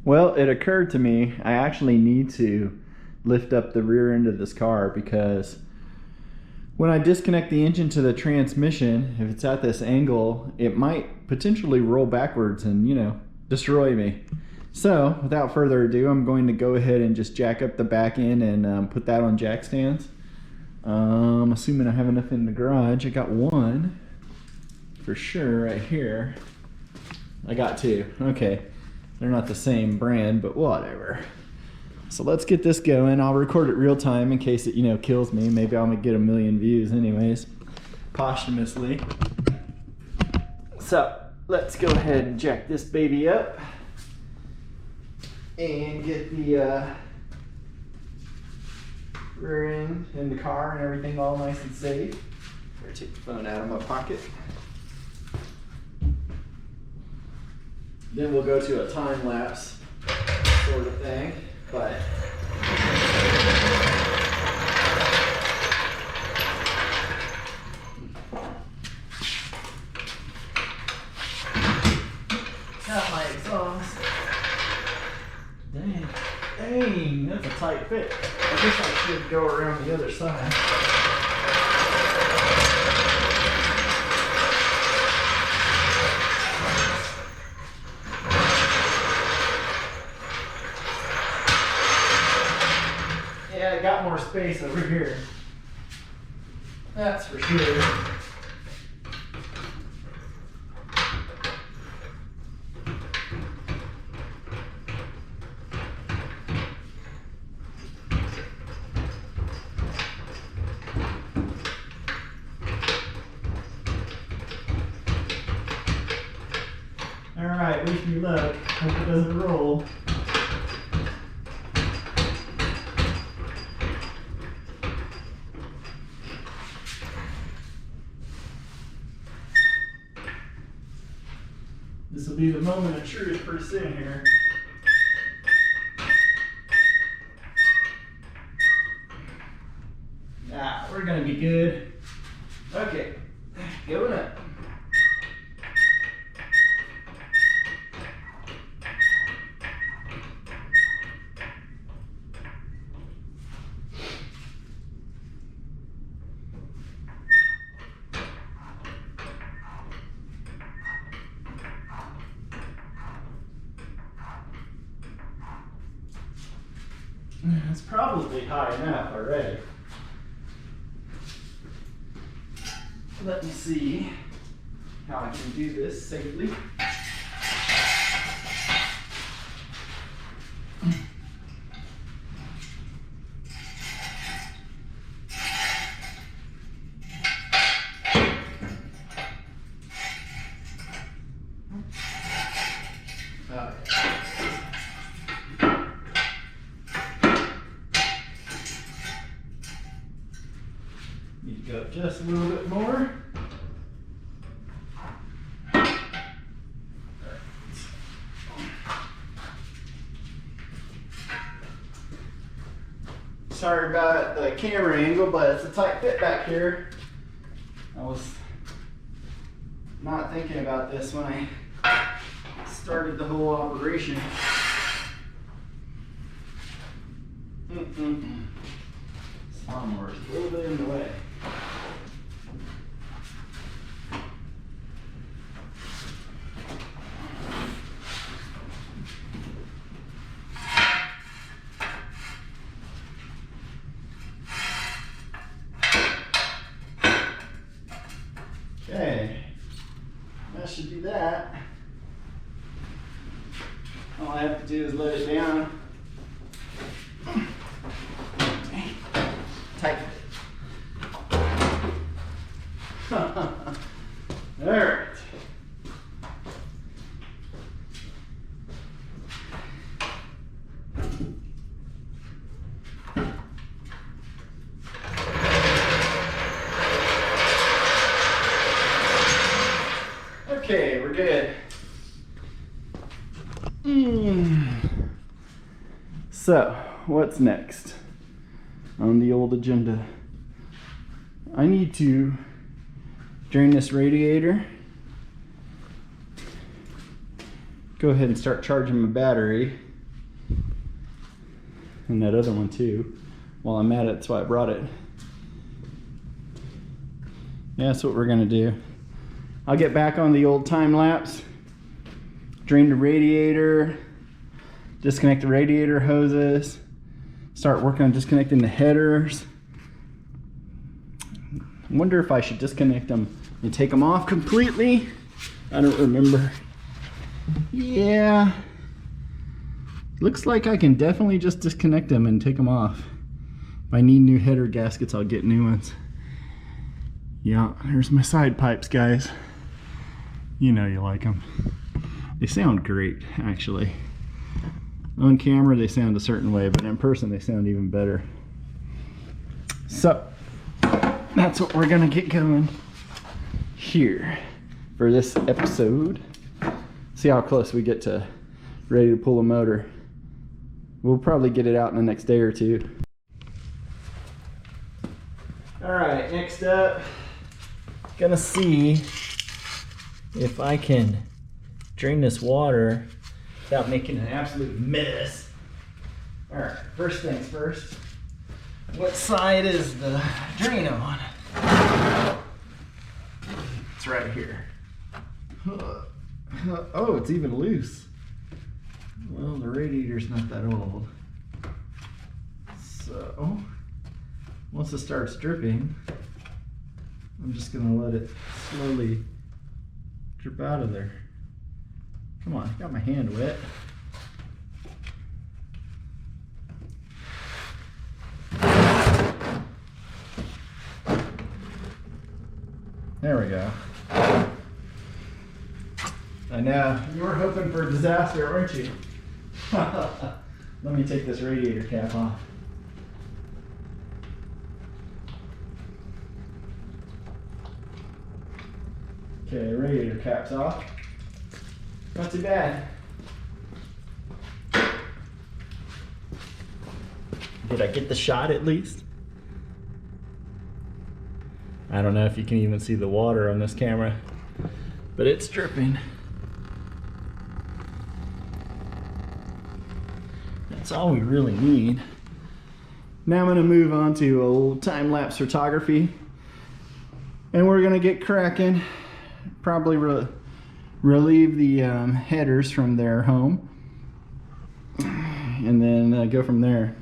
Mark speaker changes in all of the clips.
Speaker 1: Well, it occurred to me I actually need to lift up the rear end of this car, because when I disconnect the engine to the transmission, if it's at this angle, it might potentially roll backwards and, you know, destroy me. So without further ado, I'm going to go ahead and just jack up the back end and put that on jack stands. Assuming I have enough in the garage. I got one for sure right here. I got two. Okay, they're not the same brand, but whatever. So let's get this going. I'll record it real time in case it, you know, kills me. Maybe I'll get a million views anyways, posthumously. So let's go ahead and jack this baby up and get the rear end in the car and everything all nice and safe. Better take the phone out of my pocket. Then we'll go to a time lapse sort of thing, but got my exhaust. Dang, that's a tight fit. I guess I should go around the other side. Yeah, I got more space over here. That's for sure. Alright, wish me luck. Hope it doesn't roll. This will be the moment of truth pretty soon here. Ah, we're gonna be good. Okay, going up. It's probably high enough already. Let me see how I can do this safely. Need to go up just a little bit more. Sorry about the camera angle, but it's a tight fit back here. I was not thinking about this when I started the whole operation. This lawnmower is a little bit in the way. Okay, that should do that. All I have to do is let it down. Tight. All right. Okay, we're good. So, what's next on the old agenda? I need to drain this radiator, go ahead and start charging my battery, and that other one too. While I'm at it, that's why I brought it. Yeah, that's what we're gonna do. I'll get back on the old time lapse, drain the radiator, disconnect the radiator hoses, start working on disconnecting the headers. I wonder if I should disconnect them and take them off completely. I don't remember. Yeah, looks like I can definitely just disconnect them and take them off. If I need new header gaskets, I'll get new ones. Yeah, there's my side pipes, guys. You know you like them. They sound great, actually. On camera they sound a certain way, but in person they sound even better. So that's what we're gonna get going here for this episode. See how close we get to ready to pull a motor. We'll probably get it out in the next day or two. All right, next up, gonna see if I can drain this water without making an absolute mess. All right, first things first. What side is the drain on? It's right here. Oh, it's even loose. Well, the radiator's not that old. So, once it starts dripping, I'm just gonna let it slowly drip out of there. Come on, got my hand wet. There we go. I know, you were hoping for a disaster, weren't you? Let me take this radiator cap off. Okay, radiator cap's off. Not too bad. Did I get the shot at least? I don't know if you can even see the water on this camera, but it's dripping. That's all we really need. Now I'm going to move on to old time-lapse photography, and we're going to get cracking. Probably relieve the headers from their home, and then go from there.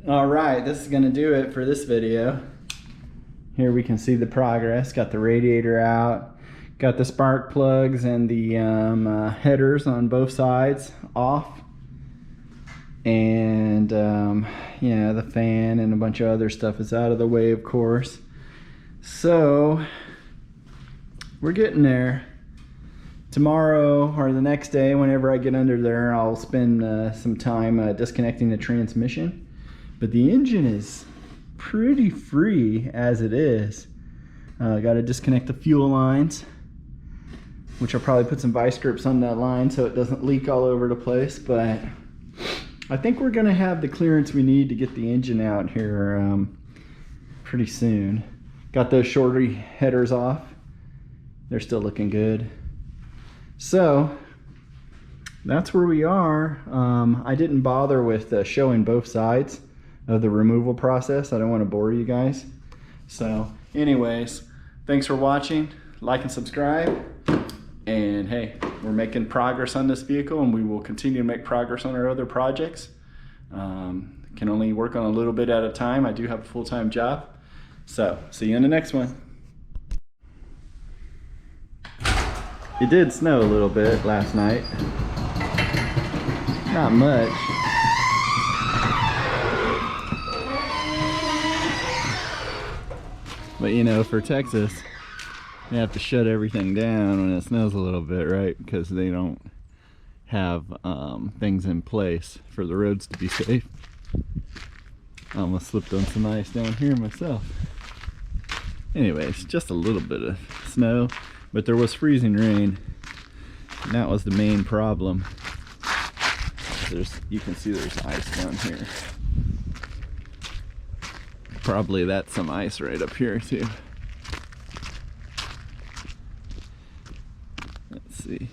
Speaker 1: Alright, this is going to do it for this video. Here we can see the progress. Got the radiator out. Got the spark plugs and the headers on both sides off. And and yeah, the fan and a bunch of other stuff is out of the way, of course. So we're getting there. Tomorrow or the next day, whenever I get under there, I'll spend some time disconnecting the transmission. But the engine is pretty free as it is. Got to disconnect the fuel lines, which I'll probably put some vice grips on that line so it doesn't leak all over the place. But I think we're going to have the clearance we need to get the engine out here pretty soon. Got those shorter headers off. They're still looking good. So that's where we are. I didn't bother with showing both sides of the removal process. I don't want to bore you guys. So anyways, thanks for watching. Like and subscribe. And hey, we're making progress on this vehicle, and we will continue to make progress on our other projects. Can only work on a little bit at a time. I do have a full-time job. So see you in the next one. It did snow a little bit last night. Not much. But you know, for Texas, they have to shut everything down when it snows a little bit, right? Because they don't have things in place for the roads to be safe. I almost slipped on some ice down here myself. Anyways, just a little bit of snow. But there was freezing rain, and that was the main problem. You can see there's ice down here. Probably that's some ice right up here too. Let's see.